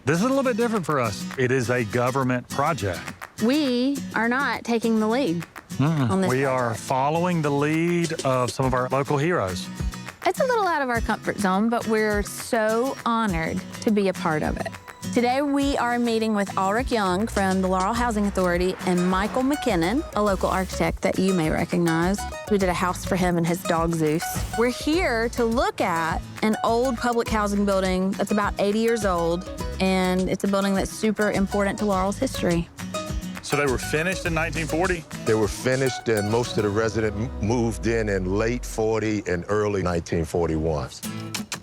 This is a little bit different for us. It is a government project. We are not taking the lead on this We project. are following the lead of some of our local heroes. It's a little out of our comfort zone, but we're so honored to be a part of it. Today, we are meeting with Ulrich Young from the Laurel Housing Authority and Michael McKinnon, a local architect that you may recognize. We did a house for him and his dog Zeus. We're here to look at an old public housing building that's about 80 years old, and it's a building that's super important to Laurel's history. So they were finished in 1940? They were finished, and most of the residents moved in late 40 and early 1941.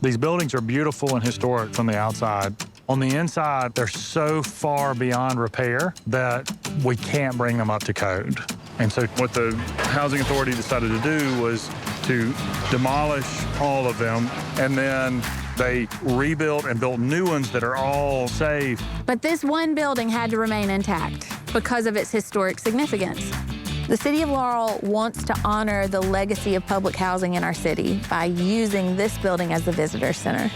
These buildings are beautiful and historic from the outside. On the inside, they're so far beyond repair that we can't bring them up to code. And so what the Housing Authority decided to do was to demolish all of them, and then they rebuilt and built new ones that are all safe. But this one building had to remain intact because of its historic significance. The city of Laurel wants to honor the legacy of public housing in our city by using this building as the visitor center.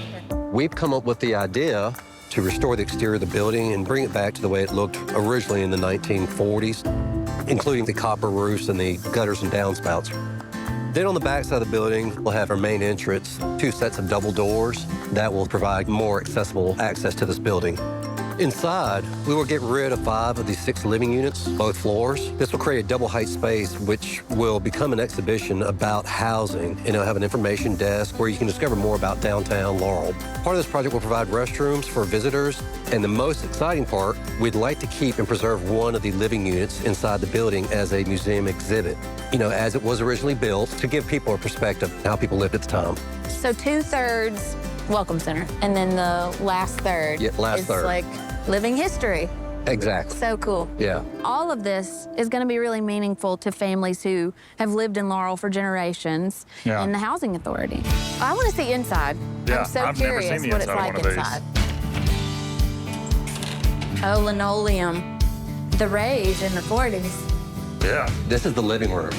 We've come up with the idea to restore the exterior of the building and bring it back to the way it looked originally in the 1940s, including the copper roofs and the gutters and downspouts. Then on the back side of the building, we'll have our main entrance, 2 sets of double doors that will provide more accessible access to this building. Inside, we will get rid of 5 of these 6 living units, both floors. This will create a double height space, which will become an exhibition about housing, and it'll have an information desk where you can discover more about downtown Laurel. Part of this project will provide restrooms for visitors, and the most exciting part, we'd like to keep and preserve one of the living units inside the building as a museum exhibit, as it was originally built, to give people a perspective of how people lived at the time. So 2/3 Welcome Center, and then the last third Yeah, last is third. like living history. Exactly. So cool. Yeah. All of this is going to be really meaningful to families who have lived in Laurel for generations and the Housing Authority. I want to see inside. Yeah, I'm so I've never curious seen the what it's inside like of one of these. inside. Oh, linoleum. The rage in the 40s. Yeah. This is the living room.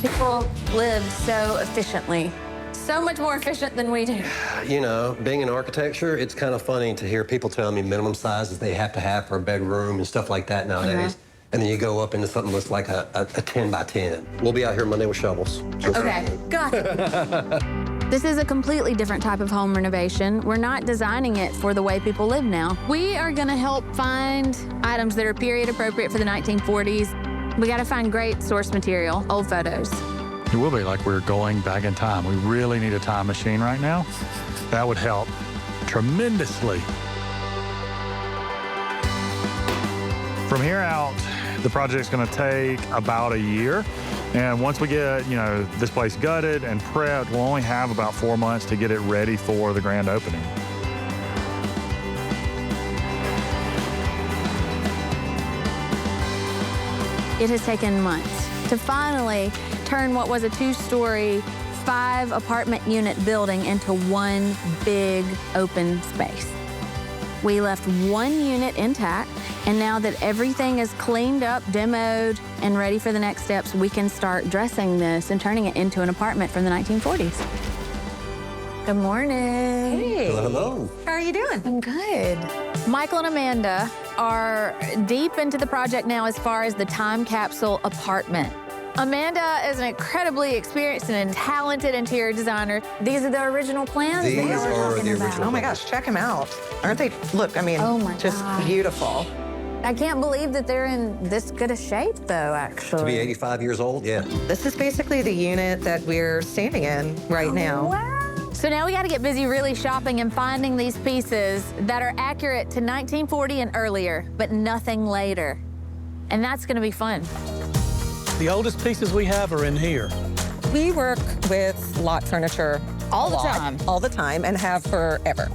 People lived so efficiently. So much more efficient than we do. Being in architecture, it's kind of funny to hear people tell me minimum sizes they have to have for a bedroom and stuff like that nowadays. And then you go up into something that's like a 10 by 10. We'll be out here Monday with shovels. Okay, got it. This is a completely different type of home renovation. We're not designing it for the way people live now. We are gonna help find items that are period appropriate for the 1940s. We gotta find great source material, old photos. It will be like we're going back in time. We really need a time machine right now. That would help tremendously. From here out, the project's gonna take about a year. And once we get, this place gutted and prepped, we'll only have about 4 months to get it ready for the grand opening. It has taken months to finally turn what was a 2-story, 5-apartment unit building into one big open space. We left 1 unit intact, and now that everything is cleaned up, demoed, and ready for the next steps, we can start dressing this and turning it into an apartment from the 1940s. Good morning. Hey. Hello. How are you doing? I'm good. Michael and Amanda are deep into the project now as far as the time capsule apartment. Amanda is an incredibly experienced and talented interior designer. These are the original plans that These you were are talking the about. original. Oh my gosh, check them out. Aren't they? Look, I mean, Oh my just God. beautiful. I can't believe that they're in this good a shape, though, actually. To be 85 years old, yeah. This is basically the unit that we're standing in right now. Wow. So now we got to get busy really shopping and finding these pieces that are accurate to 1940 and earlier, but nothing later. And that's going to be fun. The oldest pieces we have are in here. We work with lot furniture All a the lot, time. all the time, and have forever.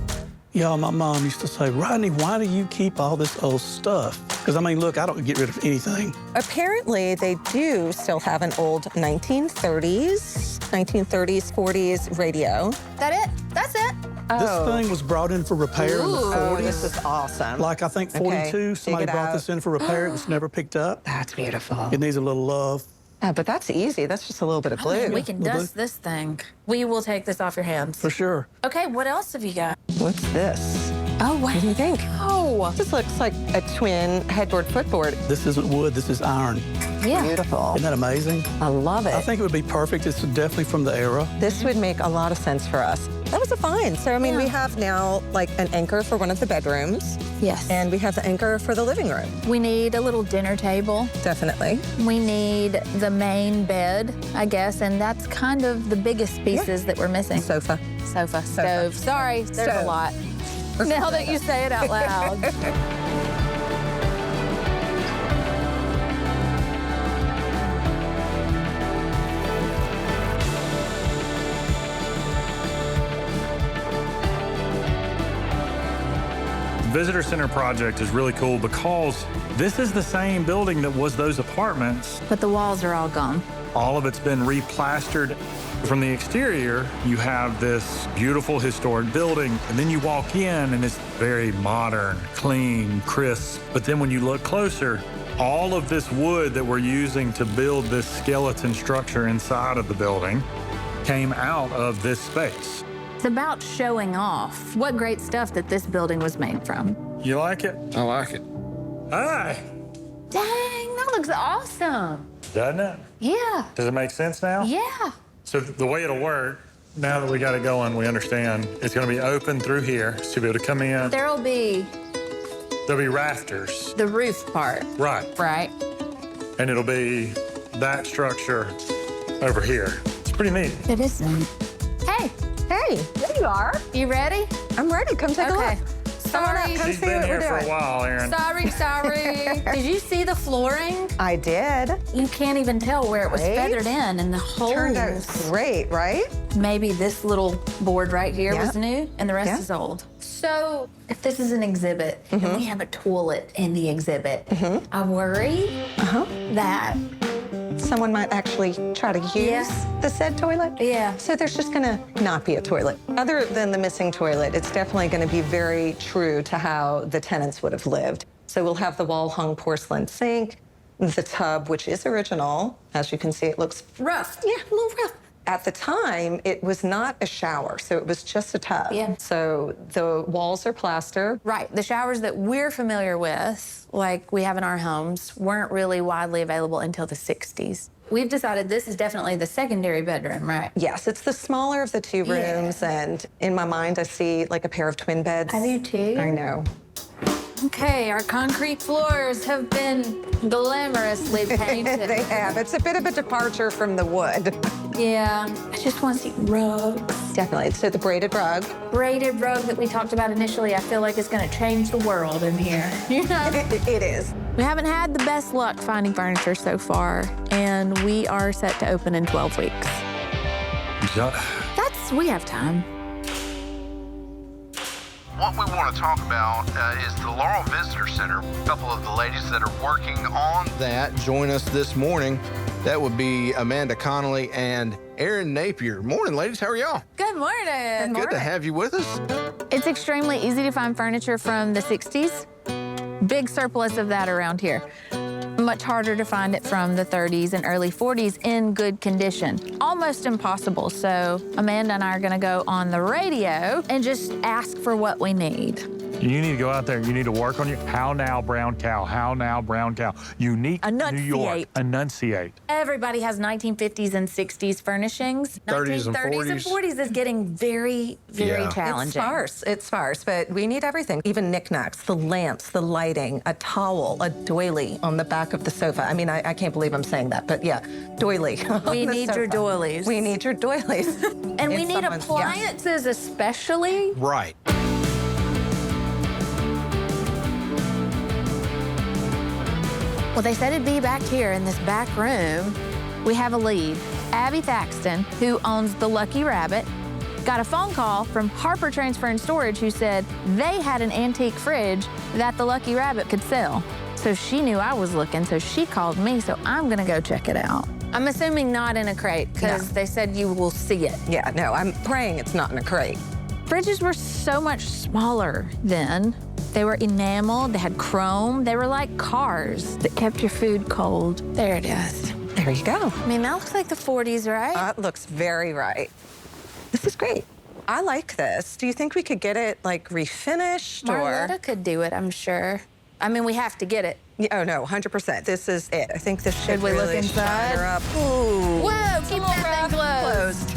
Yeah, my mom used to say, Rodney, why do you keep all this old stuff? Because, I mean, look, I don't get rid of anything. Apparently, they do still have an old 1930s, 40s radio. That it? That's it? This thing was brought in for repair in the Ooh. 40s. Oh, this is awesome. Like, I think 42, Okay, somebody dig it brought out. this in for repair. It was never picked up. That's beautiful. It needs a little love. But that's easy. That's just a little bit of glue. We can dust this thing. We will take this off your hands. For sure. Okay, what else have you got? What's this? Oh, wow. What do you think? Oh, This looks like a twin headboard footboard. This isn't wood, this is iron. yeah. Beautiful. Isn't that amazing? I love it. I think it would be perfect. It's definitely from the era. This would make a lot of sense for us. That was a find. So, I mean, we have now like an anchor for one of the bedrooms, Yes. and we have the anchor for the living room. We need a little dinner table. Definitely. We need the main bed, I guess, and that's kind of the biggest pieces that we're missing. Sofa. Sofa, stove. Sorry, there's a Stove. lot. Now that you say it out loud. Visitor Center project is really cool because this is the same building that was those apartments. But the walls are all gone. All of it's been replastered. From the exterior, you have this beautiful historic building, and then you walk in and it's very modern, clean, crisp. But then when you look closer, all of this wood that we're using to build this skeleton structure inside of the building came out of this space. It's about showing off what great stuff that this building was made from. You like it? I like it. Hi. Dang, that looks awesome. Doesn't it? Yeah, Does it make sense now? yeah. So the way it'll work, now that we got it going, we understand, it's gonna be open through here, so you'll be able to come in. There'll be There'll be rafters, the roof part, right? right? And it'll be that structure over here. It's pretty neat. It is neat. Hey, Hey, there you are. you ready? I'm ready. Come take a Okay. look. Sorry. Come She's see been what here we're for a doing. while, Erin. Sorry. Did you see the flooring? I did. You can't even tell where it was Right? feathered in, and the holes. Turned out great, right? Maybe this little board right here Yeah. was new, and the rest Yeah. is old. So if this is an exhibit, Mm-hmm. and we have a toilet in the exhibit, I worry Uh-huh. that Someone might actually try to use Yeah. the said toilet. Yeah. So there's just gonna not be a toilet. Other than the missing toilet, it's definitely gonna be very true to how the tenants would have lived. So we'll have the wall-hung porcelain sink, the tub, which is original. As you can see, it looks rough. yeah, a little rough. At the time, it was not a shower, so it was just a tub. Yeah. So the walls are plaster. Right. The showers that we're familiar with, like we have in our homes, weren't really widely available until the 60s. We've decided this is definitely the secondary bedroom, right? Yes, it's the smaller of the two Yeah. rooms, and in my mind, I see like a pair of twin beds. I do too. I know. Okay, our concrete floors have been glamorously painted. They have. It's a bit of a departure from the wood. Yeah, I just want to see rugs. Definitely. So the braided rug. Braided rug that we talked about initially, I feel like it's going to change the world in here. You know? It is. We haven't had the best luck finding furniture so far, and we are set to open in 12 weeks. We have time. What we want to talk about is the Laurel Visitor Center. A couple of the ladies that are working on that join us this morning. That would be Amanda Connolly and Erin Napier. Morning, ladies. How are y'all? Good morning. Good to have you with us. It's extremely easy to find furniture from the 60s. Big surplus of that around here. Much harder to find it from the 30s and early 40s in good condition. Almost impossible. So Amanda and I are going to go on the radio and just ask for what we need. You need to go out there. You need to work on your how now brown cow. How now brown cow. Unique New York. Enunciate. Everybody has 1950s and 60s furnishings. 30s and 1930s and 40s. 40s is getting very, very Yeah. challenging. It's sparse, but we need everything. Even knickknacks, the lamps, the lighting, a towel, a doily on the back of the sofa. I mean, I can't believe I'm saying that, but yeah, doily. We on the need your sofa. we We need your doilies. And we In need someone's- appliances especially. Right. Well, they said it'd be back here in this back room. We have a lead. Abby Thaxton, who owns the Lucky Rabbit, got a phone call from Harper Transfer and Storage who said they had an antique fridge that the Lucky Rabbit could sell. So she knew I was looking, so she called me, so I'm gonna go check it out. I'm assuming not in a crate, because No. they said you will see it. Yeah, no, I'm praying it's not in a crate. Fridges were so much smaller then. They were enameled, they had chrome, they were like cars that kept your food cold. There it is. There you go. I mean, that looks like the 40s, right? That looks very right. This is great. I like this. Do you think we could get it, like, refinished, or? Marletta could do it, I'm sure. I mean, we have to get it. Yeah, oh, no, 100%. This is it. I think this should Should we look really inside? shine her up. Ooh. Whoa, keep that thing closed.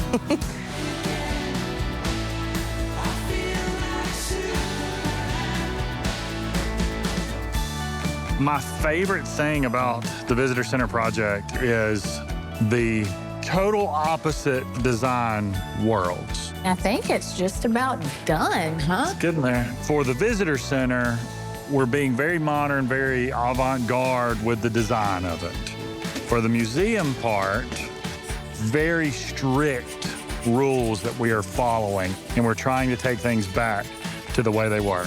My favorite thing about the Visitor Center project is the total opposite design worlds. I think it's just about done, huh? Getting there. For the Visitor Center, we're being very modern, very avant-garde with the design of it. For the museum part, very strict rules that we are following, and we're trying to take things back to the way they were.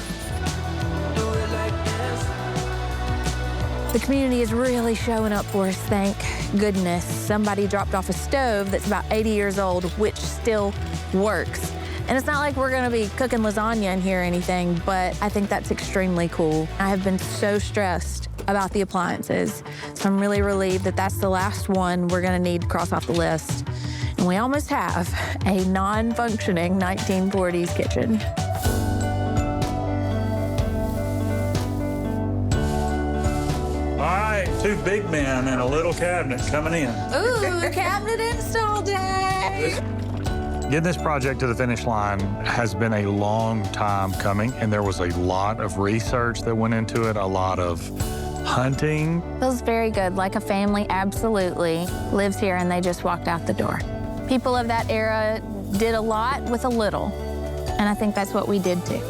The community is really showing up for us, thank goodness. Somebody dropped off a stove that's about 80 years old, which still works. And it's not like we're gonna be cooking lasagna in here or anything, but I think that's extremely cool. I have been so stressed about the appliances, so I'm really relieved that that's the last one we're gonna need to cross off the list. And we almost have a non-functioning 1940s kitchen. All right, two big men and a little cabinet coming in. Ooh, cabinet install day! Getting this project to the finish line has been a long time coming, and there was a lot of research that went into it, a lot of hunting. Feels very good, like a family absolutely lives here and they just walked out the door. People of that era did a lot with a little, and I think that's what we did too.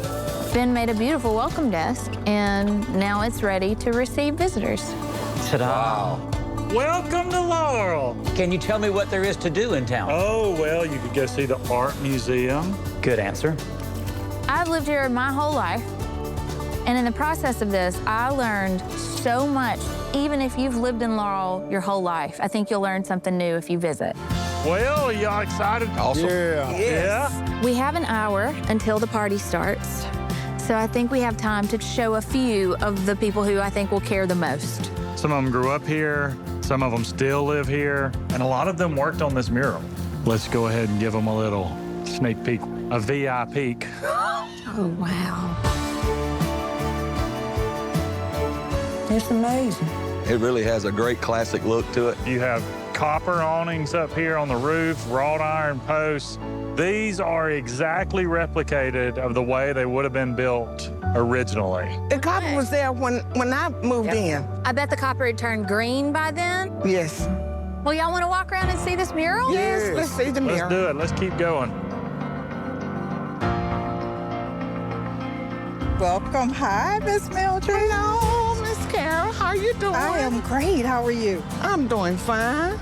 Ben made a beautiful welcome desk, and now it's ready to receive visitors. Ta-da. Welcome to Laurel. Can you tell me what there is to do in town? Oh, well, you could go see the art museum. Good answer. I've lived here my whole life, and in the process of this, I learned so much. Even if you've lived in Laurel your whole life, I think you'll learn something new if you visit. Well, are y'all excited? Awesome. Yeah. Yes. Yeah? We have an hour until the party starts, so I think we have time to show a few of the people who I think will care the most. Some of them grew up here, some of them still live here, and a lot of them worked on this mural. Let's go ahead and give them a little sneak peek, a VI peek. Oh, wow. It's amazing. It really has a great classic look to it. You have copper awnings up here on the roof, wrought iron posts. These are exactly replicated of the way they would have been built originally. The copper was there when I moved in. I bet the copper had turned green by then. Yes. Well, y'all want to walk around and see this mural? Yes, let's see the Let's mirror. do it. Let's keep going. Welcome. Hi, Miss Mildred. Hello, Miss Carol. How you doing? I am great. How are you? I'm doing fine.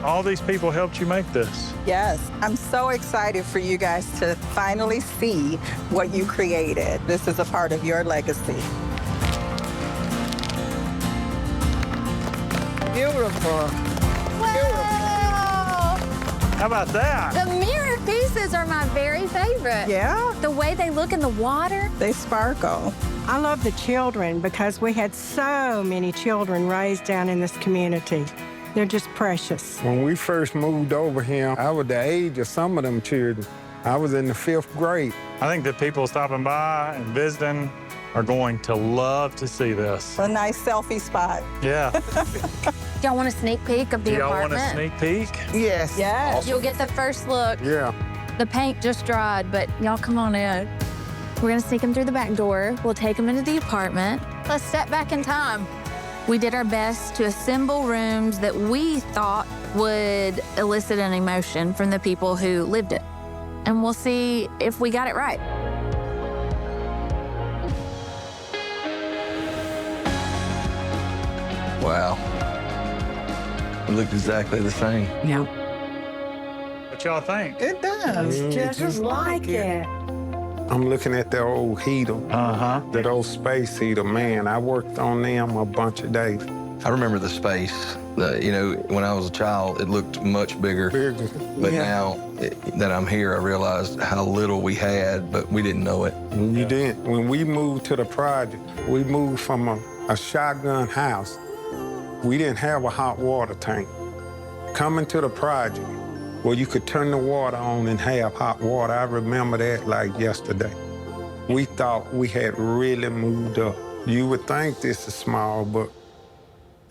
All these people helped you make this. Yes, I'm so excited for you guys to finally see what you created. This is a part of your legacy. Beautiful. Wow! How about that? The mirror pieces are my very favorite. Yeah, The way they look in the water. they sparkle. I love the children because we had so many children raised down in this community. They're just precious. When we first moved over here, I was the age of some of them children. I was in the 5th grade. I think that people stopping by and visiting are going to love to see this. A nice selfie spot. Yeah. Y'all want a sneak peek of the Do y'all want apartment? a sneak peek? Yes. Yes. You'll get the first look. Yeah. The paint just dried, but y'all come on in. We're gonna sneak them through the back door. We'll take them into the apartment. Let's step back in time. We did our best to assemble rooms that we thought would elicit an emotion from the people who lived it. And we'll see if we got it right. Wow. It looked exactly the same. Yeah. What y'all think? It does. Just like it. I'm looking at the old heater, that old space heater. Man, I worked on them a bunch of days. I remember the space. When I was a child, it looked much bigger. Bigger. But now that I'm here, I realized how little we had, but we didn't know it. You didn't. When we moved to the project, we moved from a shotgun house. We didn't have a hot water tank. Coming to the project, Well, you could turn the water on and have hot water. I remember that like yesterday. We thought we had really moved up. You would think this is small, but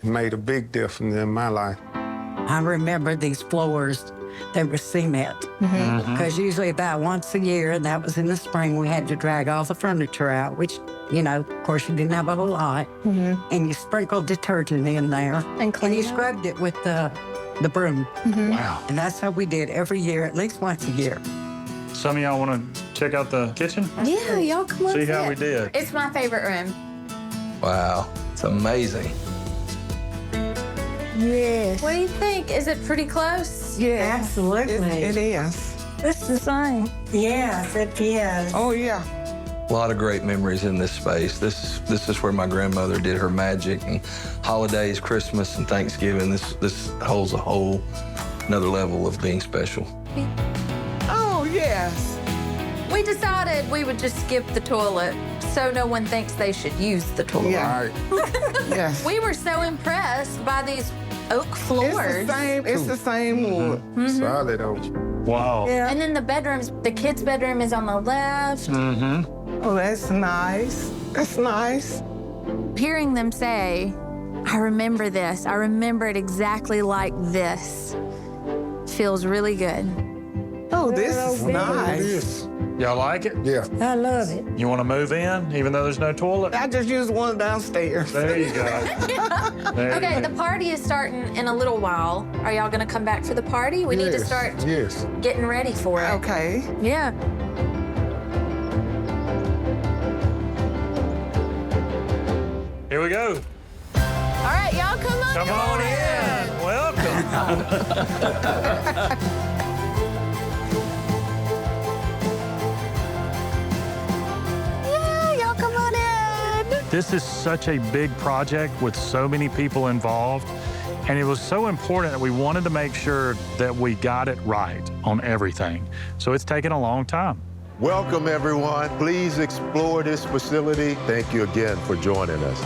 it made a big difference in my life. I remember these floors, they were cement. Because usually about once a year, and that was in the spring, we had to drag all the furniture out, which, you know, of course you didn't have a whole lot. And you sprinkled detergent in there. And you scrubbed it with the broom. Wow. And that's how we did every year, at least once a year. Some of y'all want to check out the kitchen? Yeah, y'all come on. See how we did. It's my favorite room. Wow, it's amazing. Yes. What do you think? Is it pretty close? Yes. Absolutely. It is. It's the same. Yes, it is. Oh, yeah. A lot of great memories in this space. This is where my grandmother did her magic, and holidays, Christmas, and Thanksgiving. This holds a whole another level of being special. Oh, yes. We decided we would just skip the toilet so no one thinks they should use the toilet. Yeah. Yes. We were so impressed by these oak floors. It's the same wood. Solid oak. Wow. And then the bedrooms, the kids' bedroom is on the left. Oh, that's nice. That's nice. Hearing them say, I remember this, I remember it exactly like this, feels really good. Oh, this is nice. Y'all like it? Yeah. I love it. You want to move in, even though there's no toilet? I just used one downstairs. There you go. There Okay, you the go. party is starting in a little while. Are y'all gonna come back for the party? We need to start getting ready for it. Okay. Yeah. Here we go. All right, y'all come on. Come on in. Welcome. Yeah, y'all come on in. This is such a big project with so many people involved. And it was so important that we wanted to make sure that we got it right on everything. So it's taken a long time. Welcome, everyone. Please explore this facility. Thank you again for joining us.